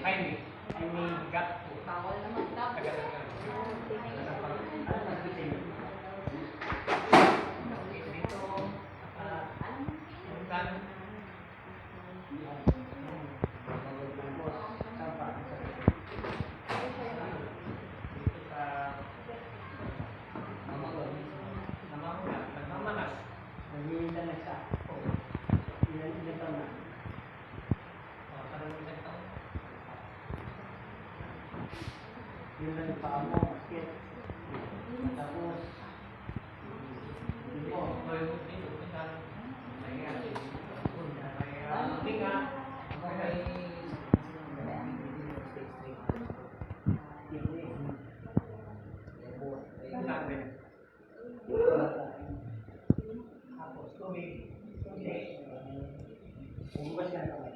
Jaime. Jaime Gato. Bawal naman dapat. Tagal-tagal. Dito, puntan. Nagmamanas. Naghihinda na siya. Ilan taon na? Parang ilang taon. Yun lang yung paa mo, basket. Tapos, Dito, dito, minsan, may tinga. tapos tubig. Umugas ka na kamay.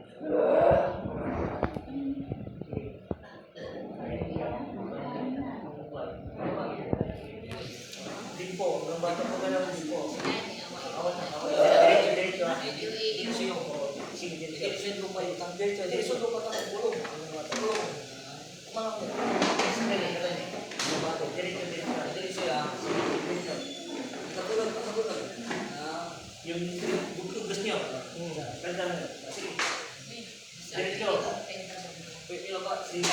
Limpo, ang bata ko ka lang limpo. Awat na kaway. Diretso, diretso. Sige, diretso yung lupa yung tang diretso. Diretso lupa tang bulong. Bulong. Mga sandali, diretso, diretso lang. Katulad. Yung gusto niyo. Kanda na. Sige. Diretso. Pwede ba? Sige.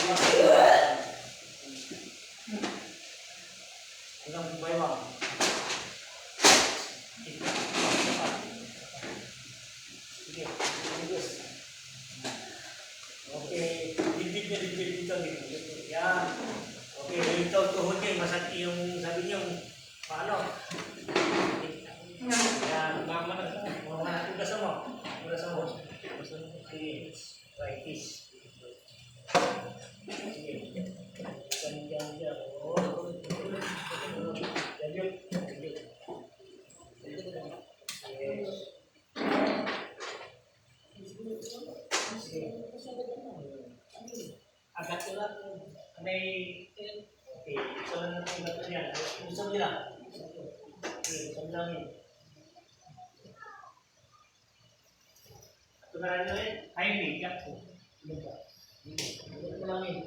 Hanggang baywang. Sige. Okay. Dibdib niya, dito. Yan. Okay. Dito, tuhod niya. Masakit yung sabi niyo. Paano? Yan. Ugasan mo. Sige. Try this. Sige. Diyan. Oh. Lanjut. Agak telat. May oke, soalnya nanti baterainya bisa bilang. Oke, bilangin. Kebenarannya Jaime Gato. Bilangin.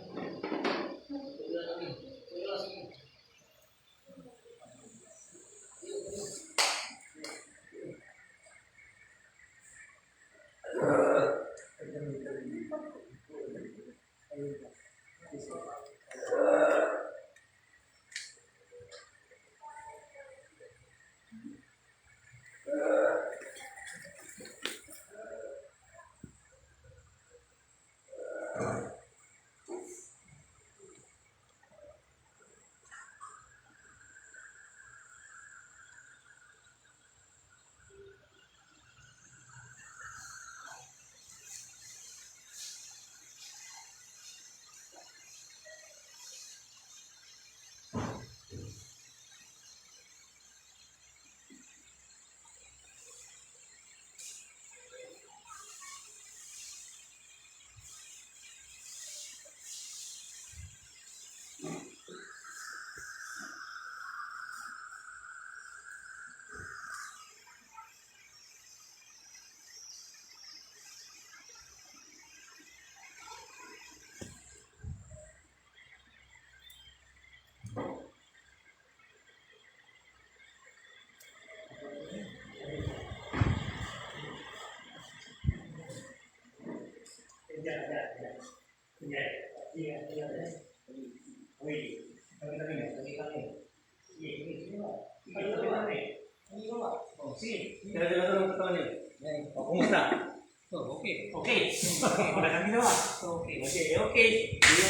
Oke.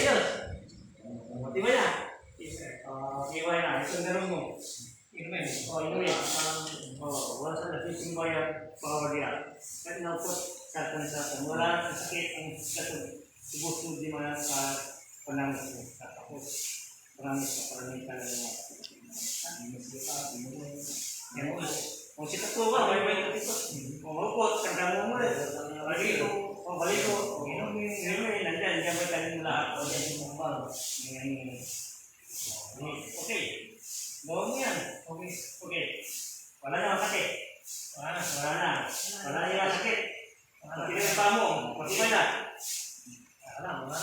Ayos. Motiba na. Iwan na. Ito na mo. Inumin. Inumin. Wala sa natin bayan para dia. Kan napot sa wala sakit ang subot di mana sa panangos mo. Tapos panangos sa paramitan mo. Kung si Katuwa, may ito. Kung mapot, kagamo mo rin. Balik ko, inumin, nandiyan ba tayo lahat? O yan yung mambang. Okay. Gawin mo yan. Okay. Wala na sakit. Wala na yung sakit. Pati na yung pamo. Pati ba na? Wala na.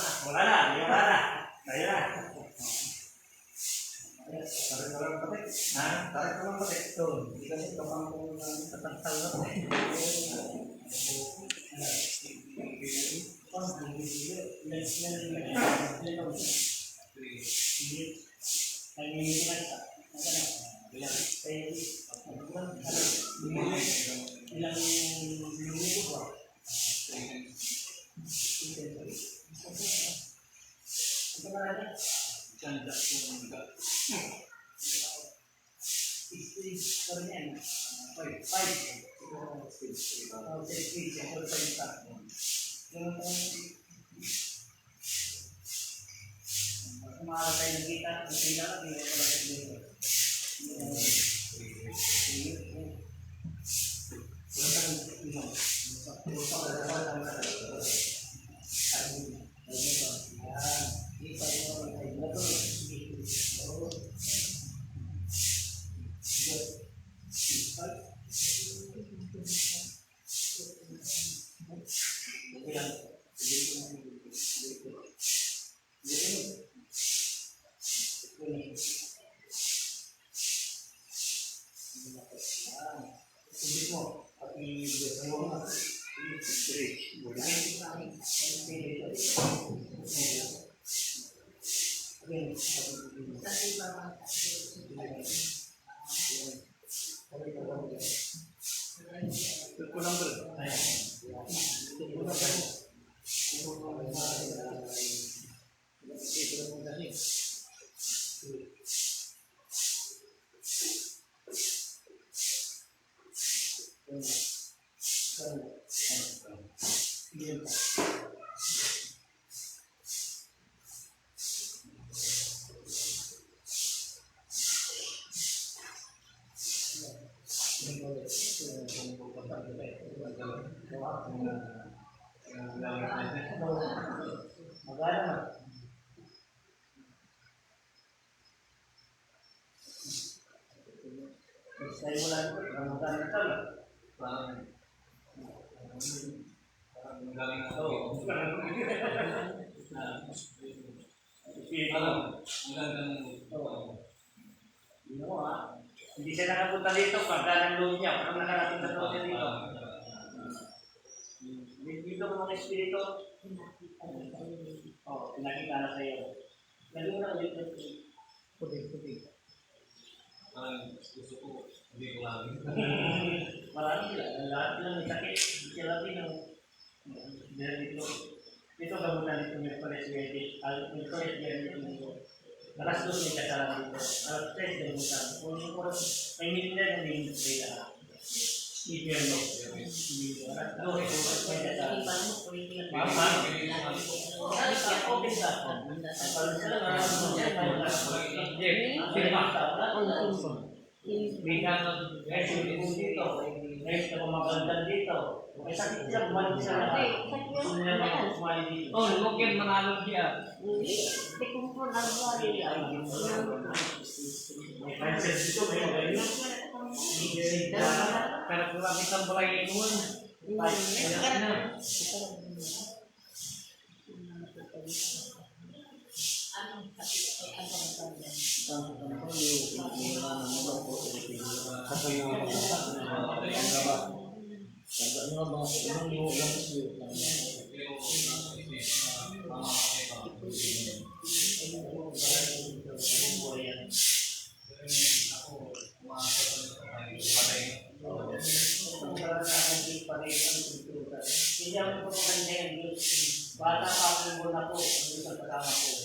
Hindi siya nakapunta dito, pagka ng loob niya, parang nakarating na daw siya dito. Dito ko mga espiritu. Pinakita na sa'yo. Lalo na ulit na puti. Gusto ko, hindi ko lang. Marami sila. Lahat lang may sakit. Sila din ang dito gamutan dito may Mercury dito. Alas 2 may kasalan dito. Alas 3 gamutan. Kung yung oras, may minute na may minute na. Iberno. Alas 2 may kasalan. Mama. Open ba? Kalau sila dito. Guys, na pumagandang dito. May sakit siya, bumalik siya na. Gusto niya bumalik dito. Mungkin mengalun dia. May cancer dito, may ganyan. Karena kurang kita mulai itu. Hindi ako pagkakanda yung Diyos. Bata pa ako yung muna ko. Ang Diyos ang kasama ko.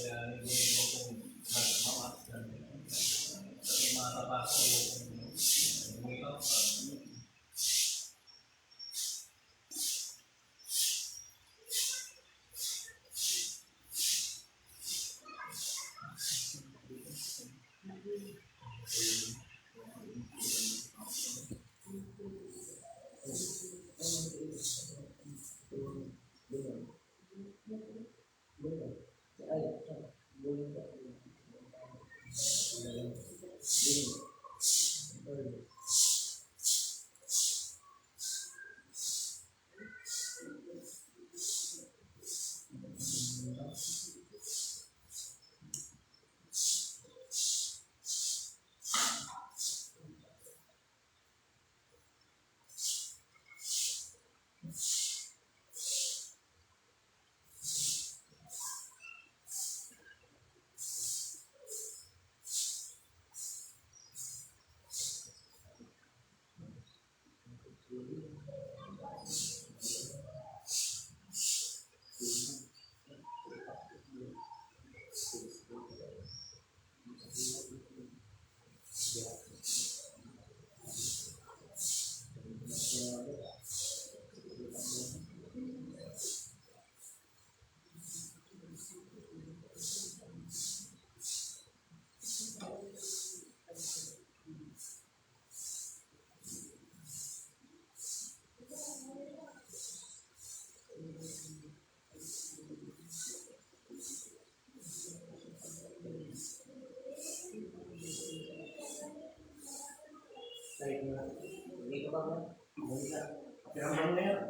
Pakiramdam mo yun.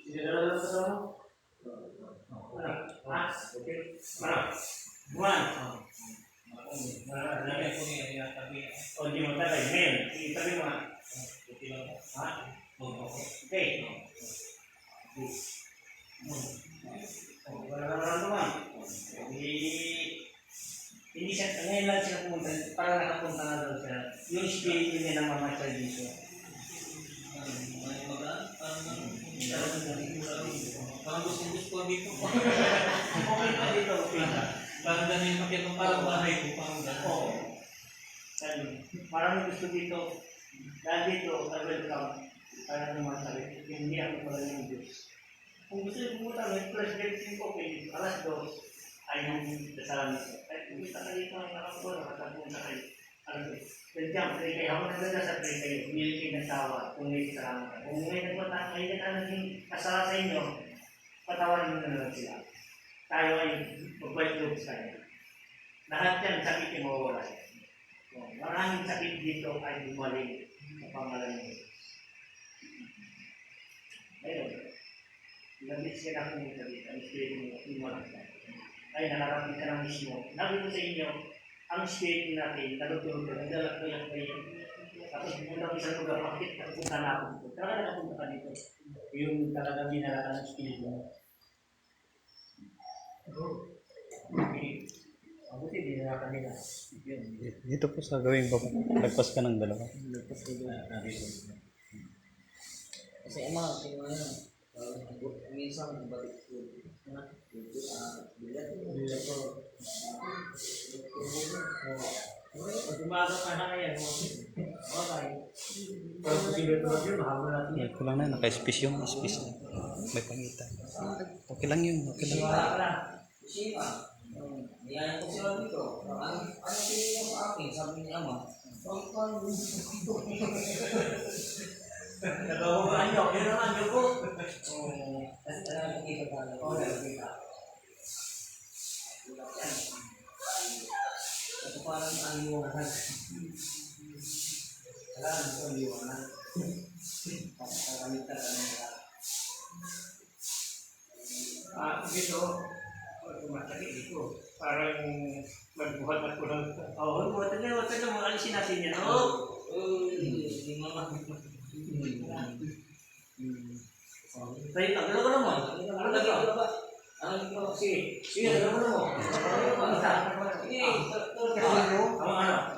Sinadala sa ano? Okay. Buwan. Lagay ko niya yung tabi. O, di mo tagay. Ngayon, itabi mo. Okay lang. Ha? Okay. Wala na naman. Hindi siya, ngayon lang siya pumunta, parang nakapunta na daw siya. Yung spirit niya na mamatay dito. Parang gusto dito. Okay pa dito, okay na. Parang ganun yung makita parang bahay ko. Parang ganun. Oo. Parang gusto dito. Dahil dito, welcome. Parang mamatay. Hindi ako pala yung Diyos. Kung gusto yung pumunta, may president yung okay. Alas 2 ay yung dasalan nito. Ay, pumunta ka dito ang nakakuha, nakatapunta kayo. Welcome, pray kayo. Ako nagdadasal, pray kayo. Hindi kayo nagtawa kung may kasalanan ka. Kung may naging kasalanan sa inyo, patawarin mo na lang sila. Tayo ay mag-white looks tayo. Lahat yan sakit yung mawawala siya. Maraming sakit dito ay bumaling sa pangalan ng Diyos. Ayun. Nabis ka na pumunta dito. Ang spirit mo, iwanan ka. Ay, nakarating ka ng mismo. Nabi ko sa inyo, ang spirit natin, nagtulog ka, nagdalak kayo. Tapos pumunta ko sa lugar, bakit nakapunta na ako dito? Talaga nakapunta ka dito. Yung talagang dinalakan ng spirit mo. Mabuti, dinalakan nila. Dito po sa gawing baba. Lagpas ka ng dalawa. Kasi ama, minsan balik ko. Pag umaga ka na ngayon, okay. Pero kung sige tulad yun, mahabol natin yan. Ito lang na, naka-space yung space na. May pangitan. Okay lang yun, okay lang. Wala ka na. Niyayan ko sila dito. Ano pinili mo sa akin? Sabi ni ama. Nagawagaan nyo, yun naman, yun po. Kasi nakikita tayo. Oo, nakikita. Ito parang ang iwanan. Kailangan ito ang iwanan. Kakamit ka na nila. Dito, tumataki dito. Parang magbuhat at pulang. Oo, buhat na huwag ka na mga alisin natin yan. Oo. Hindi mo lang. Tayo, tagalo ka naman. Ano lagi ka ba? Sige, sige, tagalo mo. Ano sa? Sige, ano?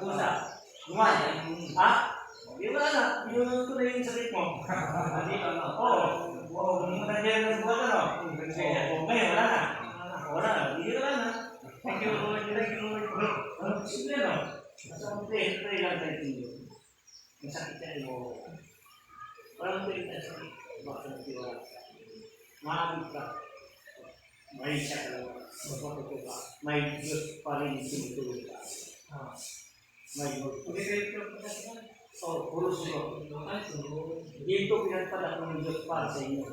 Kusa? Guman? Ha? Di ba na? Pinunod ko na yung sakit mo. Oo. Oo, hindi mo na dyan nagbuhat ano? Oo, ngayon, wala na. Wala na, hindi ka na. Thank you, Lord. Thank you, Lord. Simple no? Pray lang tayo tiyo. Yung sakit yan mo. Parang pray tayo sakit. Bakit ang tiwala ka? Mahabit ka. May siya ka lang. Magpapagod ka. May Diyos pa rin tinutulog ka. May Diyos. Oh, puro sulo. Dito pinagpadak ng Diyos para sa inyo.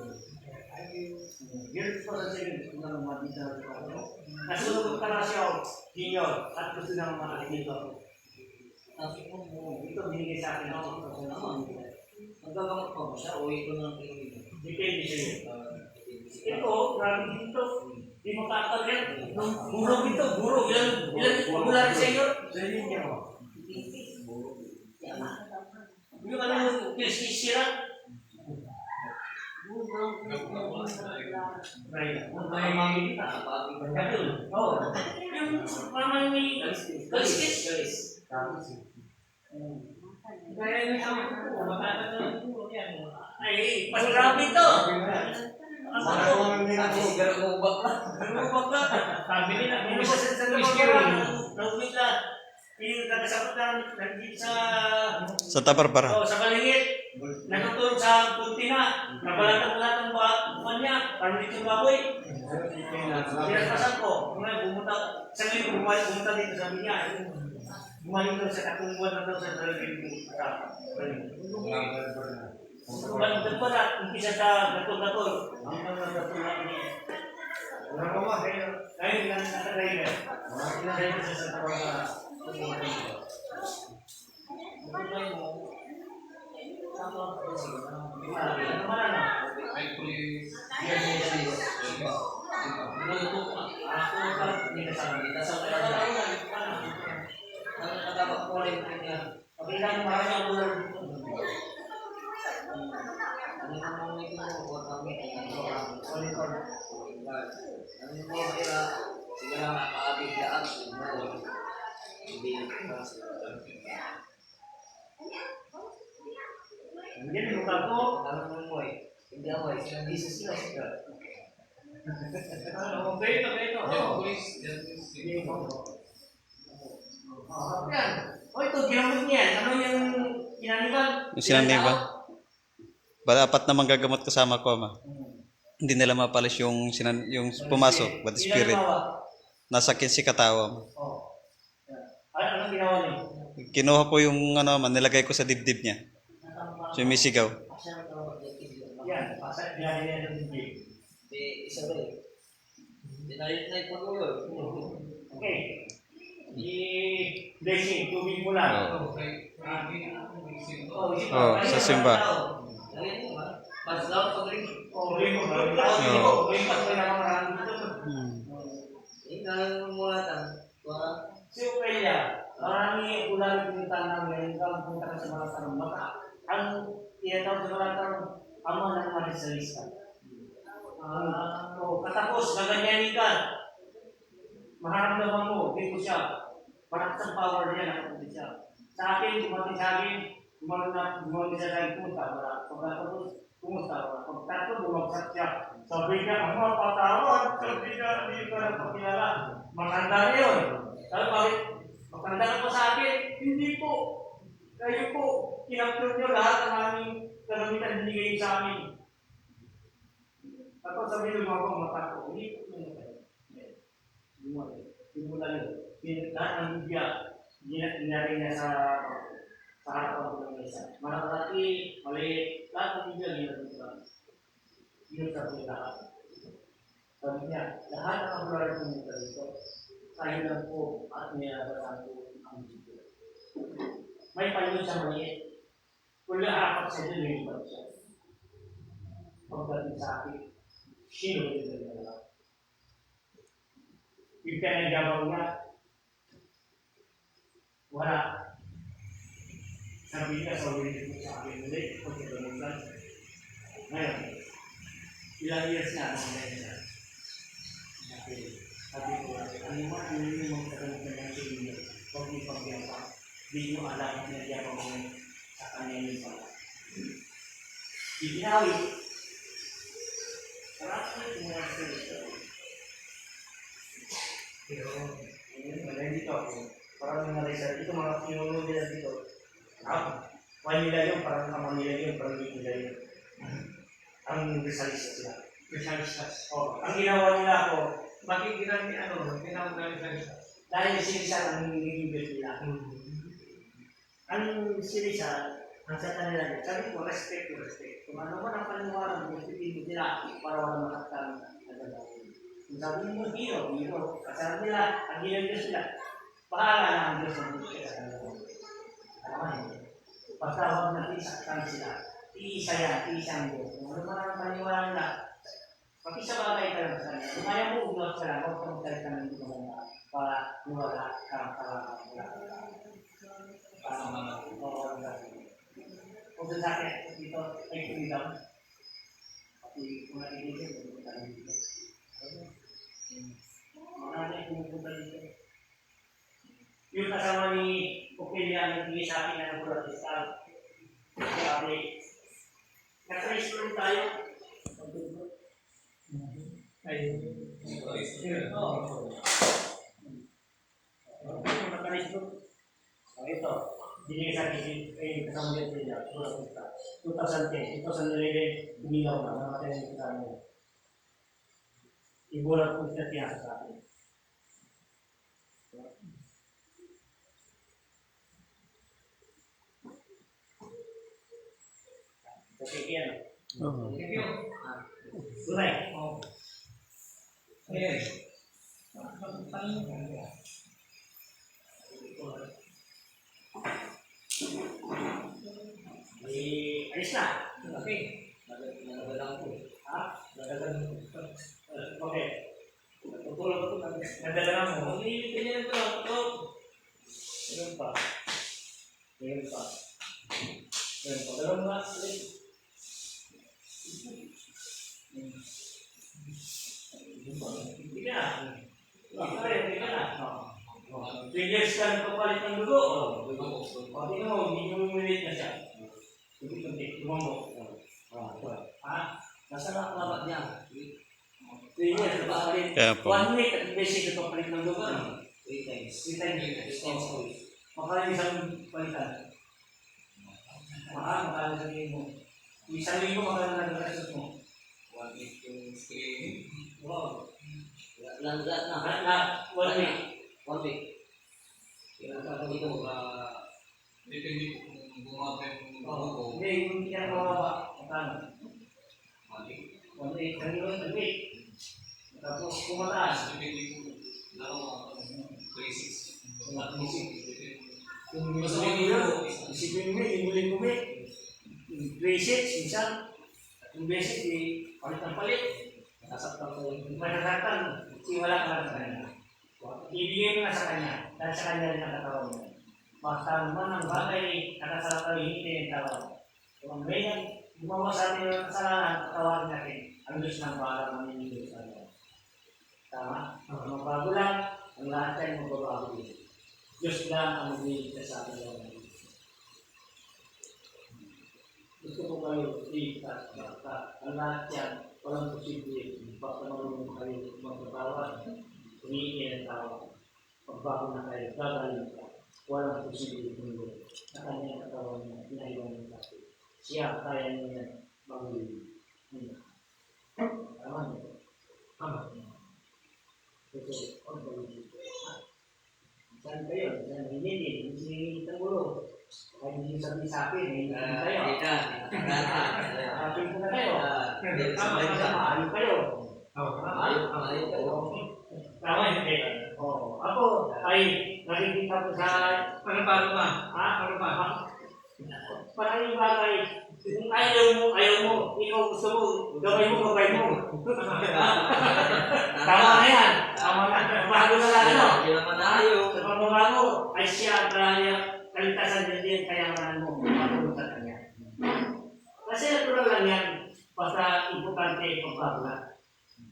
Diyos para sa inyo. Gusto na mamadita sa inyo. Nasunod ka na siya. Hinyo. At gusto na makakita ako. Ito binigay sa akin ako. Nagagamot pa ba siya o ito lang pinili? Depende sa iyo. Ito, grabe dito. Di mo kakal yan. Burog ito, burog. Ilan mula rin sa iyo? Sa iyo niya mo. Yung ano yung sira? Right. Kung tayo makikita. Ganun. Oo. Yung mama may kaliskis. Kaya yung sabi ko, makakatalang po yan. Ay, pasgrabe ito. Garagubak na. Garagubak na. Sabi nila, hindi siya sa lumagarang. Nagumit na. Yung kakasakot na nandito Sa Taparpara. sa Balingit. Natutulog sa Puntina. Nabalatan-balatan buwan niya. Parang dito yung baboy. Pinapasan ko. Pumunta, sa ngayon, pumunta dito, sabi niya. Gumaling daw sa takong buwan na daw sa dalagin mo. Bandag pa na, umpisa sa gatol-gatol. Ang mga gatol-gatol niya. Wala ko ba? Ngayon, nakatay na. Nakatay na sa takong Luto pa. Ako ka, hindi na sa Hindi na sa kalanda. Ang nakatapag ko rin niya. Okay lang, marami ang ulan dito. Ano yung mga ito mo? Huwag kami. Sorry, sorry. Ano yung mga kaya? Sige lang, nakaabig daan. Hindi. Hindi, lugar ko. Ano mo eh? Hindi ako eh. Hindi sa sila sila. Okay, okay, ito. Sige mo. Yan. O ito, ginamot niya. Ano yung kinaniban? Yung sinaniba. Bala apat na manggagamot kasama ko, ama. Hindi nila mapalis yung yung pumasok, bad spirit. Nasa 15 katawa. Ma. Oh. Ano ginawa niyo? Kinuha ko yung ano, man, nilagay ko sa dibdib niya. So yung may sigaw. Yan, pasal niya niya ng bibig. Di isa ba eh. Dinalit na ipatuloy. Okay. I-blessing, tubig mo lang. Sa simba. Paslaw pag-ring. Ring mo. Ring pa ko na marami dito. Tingnan mo lang. Si Ophelia, marami ulan pinunta namin. Ikaw punta ka sa mga tanong. Baka ang tinatawag sa mga tanong, ama ng Marisalista. Katapos, naganyanin ka. Maharamdaman mo, dito siya. Parang sa power niya, nakapunti siya. Sa akin, dumating sa akin, dumating siya sa punta. Pagkatapos, kumusta? Pagkatapos, bumagsak siya. Sabi niya, ama, patawad. Sabi niya, hindi ka na pakilala. Matanda na yun. Sabi, bakit? Matanda na po sa akin. Hindi po. Kayo po, kinapture niyo lahat ng aming kagamitan binigay sa amin. Tapos sabi niyo, mga mata ko, hindi po yun. Hindi mo talaga. Lahat ng Biblia, ginari niya sa harapan ko ng isa. Malaki, maliit, lahat ng Biblia, ginari niya. Ginari niya lahat. Sabi niya, lahat ng kabular ko nito dito, kayo lang po at nilalabasan ko ang Biblia. May payo sa maliit. Kung laapat sa ito, lumipat siya. Pagdating sa akin, sino yung nilalabasan? Yung pinagawa niya, wala. Sabi niya sa ulit ko sa akin, hindi, kung kinamutan. Ngayon, ilang years na ako ngayon siya. Sabi ko, ano mo, ano yung mga kagamutan ng sila, huwag niyo pagbiyapak. Hindi niyo alam na nagyapak mo sa kanya yung pala. Ibinawi. Sarap na yung mga salita. Pero, dito ako, parang mga research, ito mga pinuno nila dito. Manila yun, parang Manila yun, parang Manila yun. Ang Rizalista sila. Specialistas. Ang ginawa nila ako, Bakit ginamit ni ano? Tinawag na specialistas. dahil si Rizal ang nilibig nila. Ang si Rizal, ang sa kanila, sabi ko, respect to respect. Kung ano man ang paniwala, respectin mo sila para wala makakang nagagawin. Kung sabi mo, hero. Kasama nila, ang ginagawa sila, bahala na ang Diyos ng Diyos sa kanila. Basta huwag natin saktan sila. Iisa yan, iisang Diyos. Kung ano man ang paniwala nila, makisabagay ka lang sa kanila. Kung ayaw mo uglot ka lang, huwag ka magsalita ng hindi maganda para niwala ka para wala ka. Para mga kung sa akin, dito ay freedom. Pati kung nakikinig, pumunta lang dito. Marami ay pumupunta dito. Yung kasama ni Ophelia ang nagbigay sa akin na nagulat sa tao. Sabi, nag-trace room tayo. Ayun. Nag-trace room. Ito. Binigay sa akin ay kasama niya sila. 2010, 2011, umilaw na. Namatay na yung kasama niya. Ibulat ko siya tiyasa sa akin. Okay, yan. Thank you. Tunay. Yes. Alis na. Okay. Nagadalang ko. Ha? Nagadalang ko. Okay. Nadala mo. Hindi niya ito. Ito. Meron pa. Meron pa. Meron pa. Dalawang nga. Hindi ka na. Hindi ka na. 3 years ka nagpapalit ng dugo. Hindi mo, hindi mo umilit na siya. Hindi, lumambok. Ha? Nasa nakakabat niya. 3 years, nagpapalit. Kaya po. 1 week at basic nagpapalit ng dugo. 3 times. 3 times a week. Makalang isang palitan. Makalang sabihin mo. Isang linggo makalang nagkakasot mo. 1 week yung screening. Wow. Lahat na. Lahat, 1 week. 1 week. Kailangan dito Depende kung bumabay yung Oo. buko. Hindi, kung hindi ka mababa, magkano? Mali. 1 week, isang week. Tapos kumataas. Depende kung laro 3-6. Kung gusto mo nyo, isipin mo, imuling mo, 3-6, minsan, yung basic, palit ng palit. Nasaktan ko yung Matatatan, kasi wala ka lang sa kanya. Ibigay mo na sa kanya, dahil sa kanya rin ang katawan mo. Basta naman ang bagay, nakasarap tayo, hindi yung tawag. Kung may gumawa sa atin ng kasalanan, katawagin natin, ang Diyos ng bahala maninigil sa atin. Tama? Magbago lang, ang lahat tayo magbabago din. Diyos lang ang magbibigay sa atin. Gusto ko kayo, ikat, ang lahat yan, walang posible. Basta marunong kayo magpatawad, humihingi ng tawad. Pagbago na kayo, gagaling ka. Walang posible mundo. Sa kanyang katawan niya, pinaiwan ng dati. Siya, kaya niya magulit. Tama niyo? Tama. Ito, pagbagulit. Saan kayo? Saan hinitin? Hindi ng gulo. Kaya hindi sabi sa akin, hindi kayo. Hindi ka. Akin ko na kayo. Ayun kayo. Tama, hindi. Ako ay nakikita ko sa... Ano ba? Ano ba? Parang yung bagay. Kung ayaw mo, ikaw gusto mo, gawin mo. Tama na yan. Tama na. Bago na lang, ano? Hindi naman tayo. Sa pagbabago, ay siya kaya kaligtasan din din kayaman mo patulong sa kanya. Kasi natural lang yan. Basta importante ipagbago na.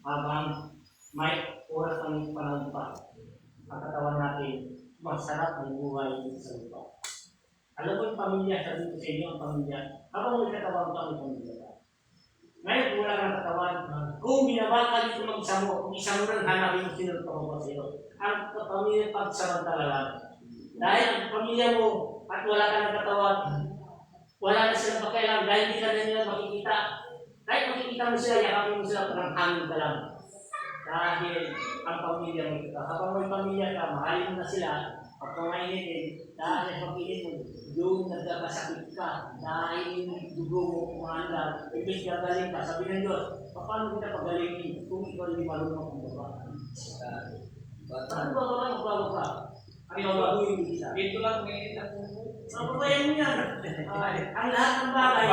Habang may oras ng panahon pa, ang katawan natin, masarap ng buhay sa lupa. Alam mo yung pamilya, sabi ko sa inyo ang pamilya, habang may katawan pa, may pamilya ka. Ngayon, kung wala kang katawan, kung binabaka dito ng isa mo, kung isa mo rin hanapin mo sino pa sa iyo, ang pamilya pagsamantala lang. Dahil ang pamilya mo at wala ka ng katawan, wala na silang pakialam dahil hindi ka na nila makikita. Kahit makikita mo sila, yakapin mo sila, parang hangin ka lang. Dahil ang pamilya mo ito. Kapag may pamilya ka, mahalin mo na sila. Pag kumainitin, dahil pag-init mo, doon nagkakasakit ka. Dahil dugo mo kumanda. Ibig gagaling ka. Sabi ng Diyos, paano kita pagalingin kung ikaw hindi marunong kumbaga? Ano ba magbago ka? Ang babaguhin kita. Dito lang may ako. Ang babayan mo yan. Ang lahat ng bagay.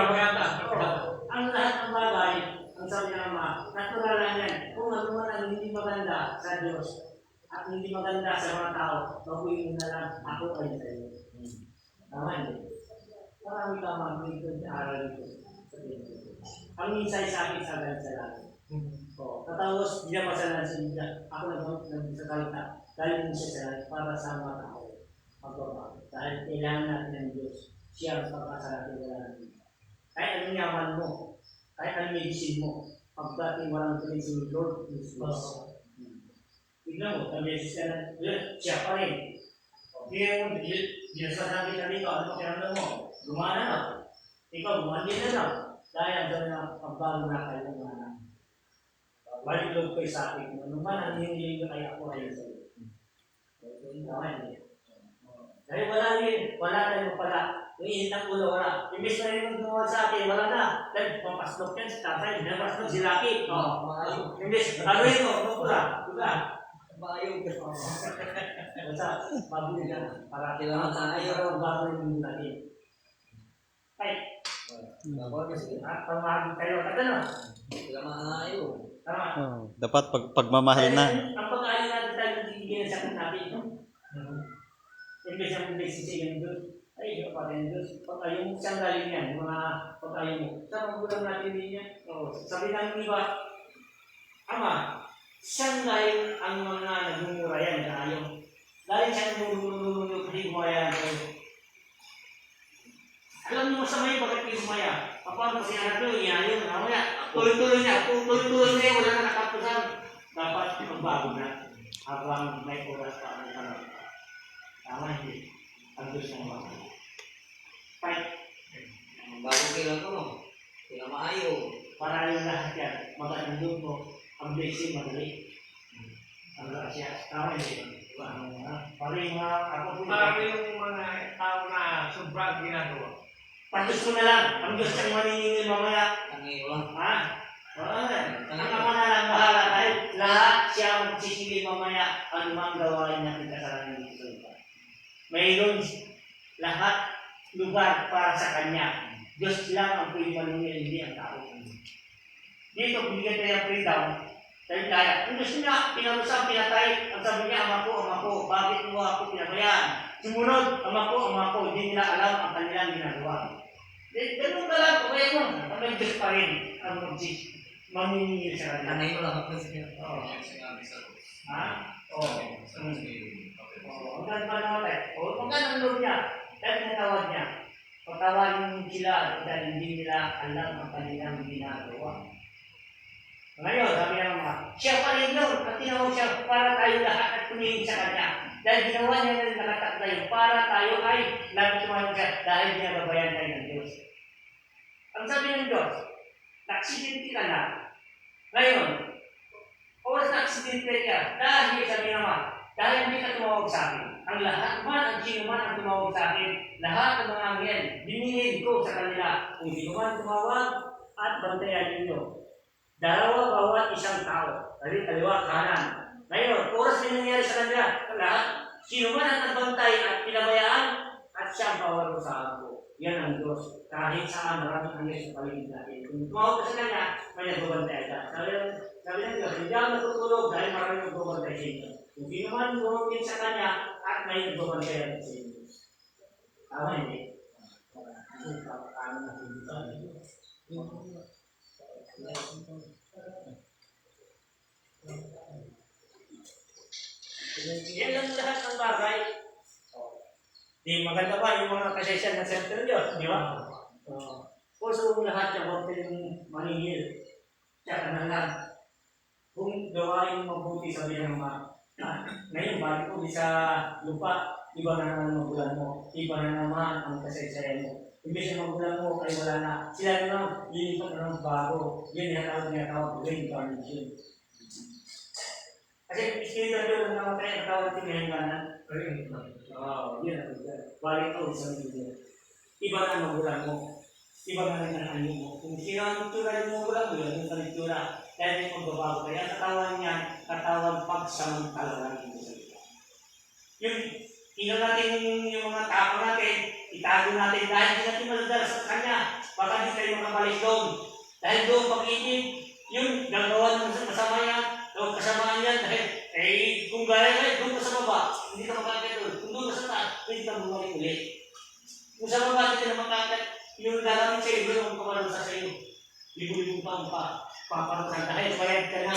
Ang lahat ng bagay, ang sabi ng Ama, natural lang yan. Kung ano man ang hindi maganda sa Diyos at hindi maganda sa mga tao, baguhin mo na lang, ako ay sa iyo. Tama hindi? Marami tama dito sa aral dito. Ang minsay sa akin sa galing sa langit. Katapos, binapasalan sa Biblia. Ako nagsasalita. Galing mo siya sa langit para sa mga tao. Magbabago. Dahil kailangan natin ng Diyos. Siya ang pagkasa natin natin. Kahit anong yaman mo, kahit anong medicine mo, pagdating walang tuloy si Lord Jesus. Tignan mo, ang medicine ka na, siya pa rin. Kaya mo, binasasabi ka dito, ano pakiramdam mo? Gumana na. Ikaw, gumandi na lang. Dahil ang dami na pagbago na kayo ng mga anak. Balik loob kayo sa akin. Ano man ang hinihiling ko kaya ako ayun sa iyo. Dahil wala tayo pala. Yung init ng ulo, wala. Imbis na yung gumawa sa akin, wala na. Dahil papaslok yan si tatay, pinapaslok si Lucky. Imbis, ano yun mo, ano pula? Pula. Bayong. Basta, mabuti na. Para Kailangan tayo. bago yung natin. Ay, pamahagi kayo. Kata no? Kailangan tayo. Tama. Dapat pagmamahal na. Ang pag-aayon natin tayo nagsisisi yung Diyos. Ay, yung kapatid ng Diyos. Pag yung siyang galing yan, yung mga pag-ayaw mo. Sa magulang natin din yan. O, sabi ng iba, Ama, siyang galing ang mga nagmumura yan sa ayaw. Galing siya nagmumura kasi gumaya kayo. Alam niyo masama yun, bakit kayo gumaya? Paano kasi anak nyo, iyayon, mamaya. Tuloy-tuloy niya, wala na nakapusan. Dapat magbago na. Habang may oras pa ang tanong. Tama, hindi. Ang Diyos ng mga. Fight. Bago kailan ko, no? Kaya maayo. Para yung lahat yan. Magandang loob mo. Ang blessing, madali. Ang lakas yan. Tama, hindi. Para yung mga ako po. Para yung mga tao na sobrang ginagawa. Patus ko na lang. Ang Diyos siyang maningin mamaya. Ang iwan. Ha? Ang ako na lang bahala tayo. Lahat siya ang magsisili mamaya. Ano mang gawain natin kasalanan dito sa lupa. Mayroon lahat lugar para sa Kanya. Diyos lang ang pwede maningin, hindi ang tao. Dito, bigyan tayo ng freedom. Dahil kaya, kung gusto niya, pinarusan, pinatay, ang sabi niya, Ama ko, bakit mo ako pinabayaan? Sumunod, Ama ko, hindi nila alam ang kanilang ginagawa. Ganun ka lang, okay mo. Ang may Diyos pa rin ang maniningil sa kanila. Tanay mo lang ako sa kanya. Oo. Ha? Oo. Ang ganda pa naman tayo. Ang ganda ng loob niya. Dahil natawad niya. Patawarin sila dahil hindi nila alam ang kanilang ginagawa. Ngayon, sabi ng mga, siya pa rin yun. At tinawag siya para tayo lahat at tumingin sa Kanya. Dahil ginawa niya na nakatakda yun para tayo ay lagi tumawag siya dahil ginagabayan tayo ng Diyos. Ang sabi ng Diyos, na-aksidente ka na. Ngayon, oras na-aksidente ka dahil sabi naman, dahil hindi ka tumawag sa akin. Ang lahat man, ang sino man ang tumawag sa akin, lahat ng mga anghel, binigay ko sa kanila. Kung sino man tumawag at bantayan ninyo. Dalawa bawat isang tao. Kaliwa, kanan. Ngayon, oras din nangyari sa kanila. Lahat, sino man ang nagbantay at pinabayaan, at siya ang pawalo sa ako. Yan ang Diyos. Kahit saan, maraming anghel sa paligid natin. Kung tumawag ka sa kanya, may nagbabantay ka. Sabi ng Diyos, hindi ako natutulog dahil maraming nagbabantay sa inyo. Kung sino man tumawag sa kanya, at may nagbabantay sa inyo. Tama, hindi? Paano natin dito? Yan lang lahat ng bagay. Di maganda pa yung mga kasesyan ng Center Diyos, di ba? Puso lahat yung huwag kayong maningil. Tsaka na lang. Kung gawain mabuti sa bilang ngayon, balik ko sa lupa, iba na naman magulang mo, iba na naman ang kasesyan mo. Imbes na magulang mo ay wala na. Sila naman, lilipat na ng bago. Yun yung tinatawag reincarnation. Kasi Espiritu ng Diyos ang namatay ang tawag ng hangganan. Yun ang balik ko sa Diyos. Iba na magulang mo. Iba na rin ang ano mo. Kung sino ang tura ng magulang mo, yun ang tura. Dahil may magbabago kaya katawan niya, katawan pagsamantala ng Diyos. Yung ino natin yung mga tao natin, itago natin dahil hindi natin maladala sa Kanya. Baka hindi tayo makabalik doon. Dahil doon pag-ibig, yun, gagawa ng masama yan, o kasamaan yan, dahil, kung gaya kayo, doon ka sa baba, hindi ka makakit doon. Kung doon ka sa taas, pwede ka bumalik ulit. Kung sa baba, hindi ka na makakit, yung gagamit sa iyo, yung pamalansa sa iyo. Libo-libo pa paparutan, dahil bayad ka na.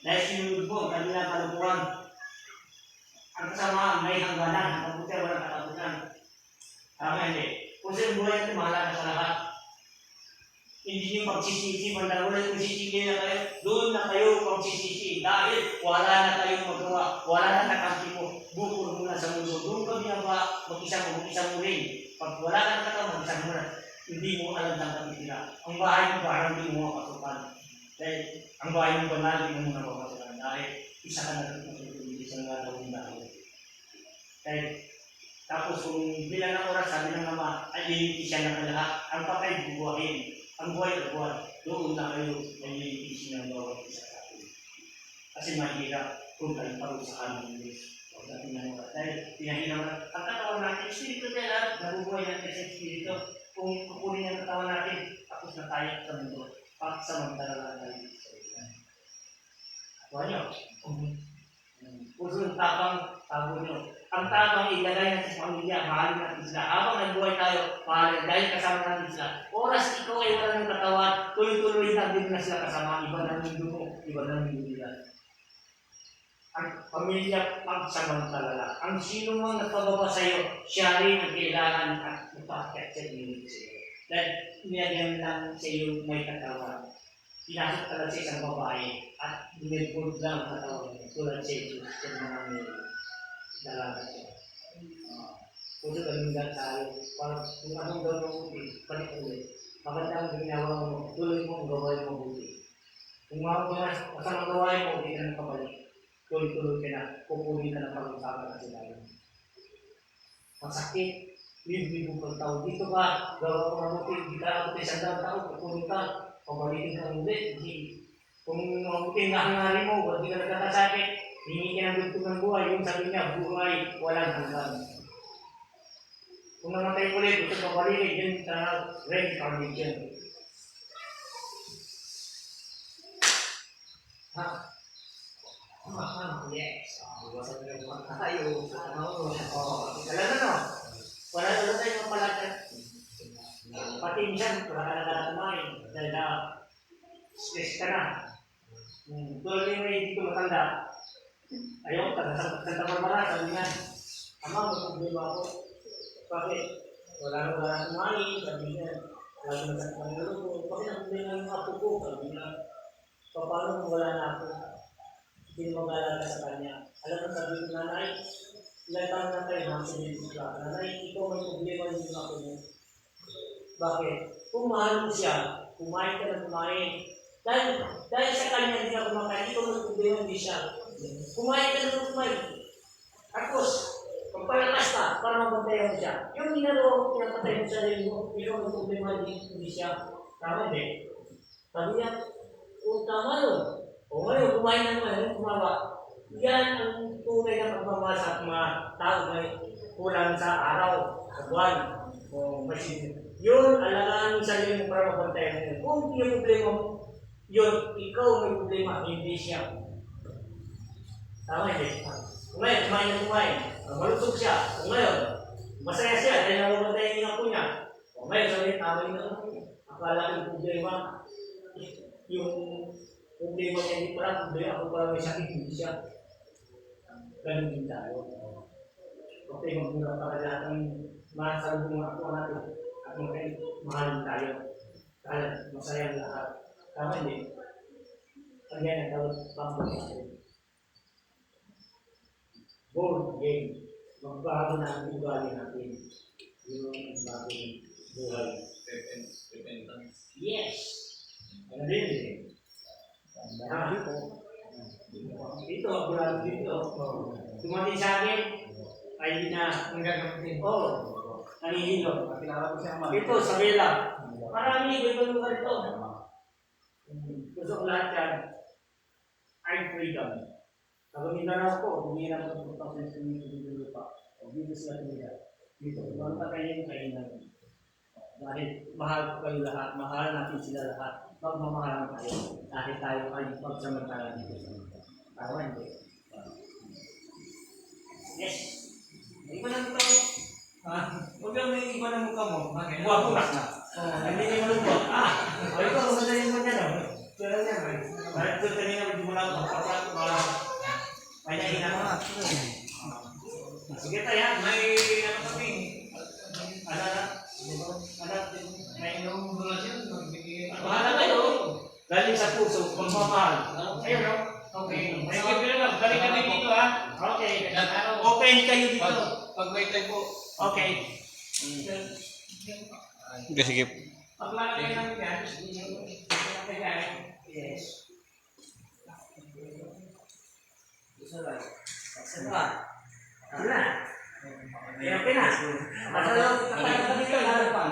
Dahil sinunod mo, kami na kalupuan. Ang kasama, may hangganan, ang kabuti, walang katapusan. Tama, hindi. Kung sa buhay natin, mahalaga sa lahat. Hindi yung pagsisisi, wala yung pagsisisi na kayo, doon na kayo pagsisisi. Dahil wala na kayong magawa, wala na nakampi mo, bukol mo na sa mundo. Doon ka binaba, mag-isa mo rin. Pag wala ka nakatawa, mag-isa mo na. Hindi mo alam ng kapitila. Ang bahay mo parang hindi mo mapasukan. Dahil ang bahay mo banal, hindi mo mapasukan. Dahil isa ka na rin isang gagawin dahil. Dahil tapos kung bilang ng oras, sabi ng Ama, ay lilitis siya ng lahat. Ang patay, bubuhahin. Ang buhay at buhay, doon na kayo nalilitis ng bawat isa sa atin. Kasi mahirap kung kayo parusahan ng Diyos. Huwag natin ng oras. Dahil pinahirap ang katawan natin, Espiritu tayo, nabubuhay natin sa Espiritu. Kung kukunin ang katawan natin, tapos na tayo sa mundo. Pagsamantala lang tayo sa ito. Kuha niyo? Puso tapang nyo. Ang tapang ilagay natin sa pamilya, mahalin natin sila. Habang nagbuhay tayo, mahalin dahil kasama natin sila. Oras ikaw ay wala ng katawan, tuloy-tuloy na din na sila kasama. Iba ng mundo mo, iba ng mundo nila. Ang pamilya pagsamantala. Ang sino mang nagpababa sa iyo, siya rin ang kailangan at magpapakit sa iyo. Dahil nilagyan lang sa iyo may katawan. Pinasok ka lang sa isang babae at binibod lang ang katawan niya. Tulad sa iyo, sa mga may dalaga siya. Puso ka rin lang tayo. Parang kung anong gawin mo buti, balik ulit. Maganda ang ginawa mo, tuloy mo ang gawain mo buti. Kung masamang gawain mo, hindi ka nang kabalik. Tuloy-tuloy ka na, kukunin ka na pag-usapan na sila. Masakit, libre-libre kang tao. Dito ka, gawa ko mabuti, hindi ka ako isang tao, kukunin ka, pabalikin ka ulit. Kung mabuti na hangari mo, hindi ka nagkakasakit, hingi ka ng dugtong ng buhay, yung sabi niya, buhay, walang hanggan. Kung namatay ulit, gusto pabalikin, yun sa reincarnation. Ha? Yes. Iwasan na yung mga tayo. Wala na no? Wala tayong mapalatan. Pati minsan, wala ka na kumain. Dahil na, stress ka na. Tuloy mo yung dito matanda. Ayaw, Santa Barbara, sabi nga, Ama, may problema ako. Bakit? Wala na kumain. Sabi nga, lalo na sa kanilo ko. Bakit ang problema yung apo ko? Sabi nga, paano kung wala na ako? Hindi mo mag-alala sa kanya. Alam mo, sabi ko, nanay, ilang taon na tayo, mga ka. Nanay, ikaw may problema yung ako mo. Bakit? Kung mahal mo siya, kumain ka na kumain. Dahil sa kanya hindi ka kumakain, ikaw may problema hindi siya. Kumain ka na kumain. Tapos, pagpalakas ka, para mabantayan mo siya. Yung ginagawa mo, pinapatay mo sa sarili mo, ikaw may problema hindi siya. Tama hindi? Sabi niya, tama yun. O ngayon, kumain na naman, kumawa. Yan ang tunay na pagmamahal sa mga tao na kulang sa araw, sa buwan, o masin. Yun, alagaan mo sa sarili mo para mabantayan mo. Kung yung problema mo, yun, ikaw may problema, hindi siya. Tama hindi? Kung ngayon, kumain na kumain, malusog siya. Kung ngayon, masaya siya dahil nababantayan yung ako niya. O ngayon, sabihin, tama yung ako. Akala yung problema, yung problema niya hindi pala, problema ako pala may sakit, hindi siya. Ganun din tayo. Okay, magmula para lahat ng masalubong ako natin at mahalin tayo. Kaya masayang lahat. Tama hindi? Ang yan ang tawag pangkot natin. Born again. Magbago na ang ugali natin. Yun ang bagong buhay. Yes! Ano din eh? Ito, bulan dito. Tumating sa akin, ay hindi na ang gagamitin. Oo, nanihilo. Ito, sa vela. Marami, ibang lugar ito. Gusto ko lahat yan. I'm freedom. Pag Mindanao ko, humihinap ko 2,000 dito pa. O, dito sila tumira. Dito, kung pa kayo yung kainan. Dahil mahal ko kayo lahat, mahal natin sila lahat. Magmamahalan tayo. Dahil tayo ay pagsamantala dito sa mga. Tama hindi. Yes. Iba na mukha mo. Huwag lang may iba na mukha mo. Buwapo na. Hindi niya malubot. O ito, masalayin mo niya no. Pero niya, parang ito kanina hindi mo lang magpapalat mo lang. May nahina mo. Sige tayo, may ano kami. May inom mo lang siya. Mahala kayo. Galing sa puso, pagmamahal. Ayun no? Okay. Thank you very much. Galing kami dito ha. Okay. Open kayo dito. Pag may time po. Okay. Sige. Paglalagay namin yan. Yes. Isa lang. Saka. Wala. Okay na. Masalaw. Kapag dito, lahat pa.